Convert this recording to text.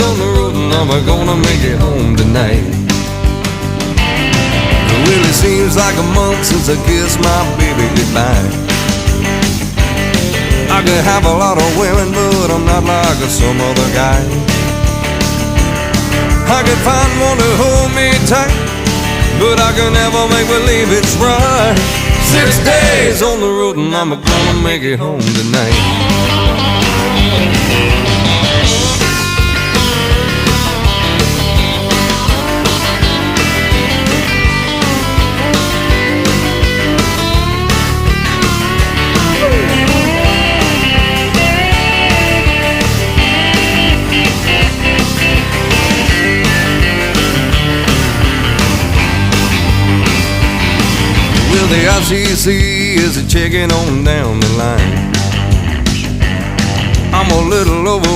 on the road and I'm gonna make it home tonight. It really seems like a month since I kissed my baby goodbye. I could have a lot of women, but I'm not like some other guy. I could find one to hold me tight, but I can never make believe it's right. 6 days on the road and I'm gonna make it home tonight. Well, the ICC is a checking on down the line. I'm a little over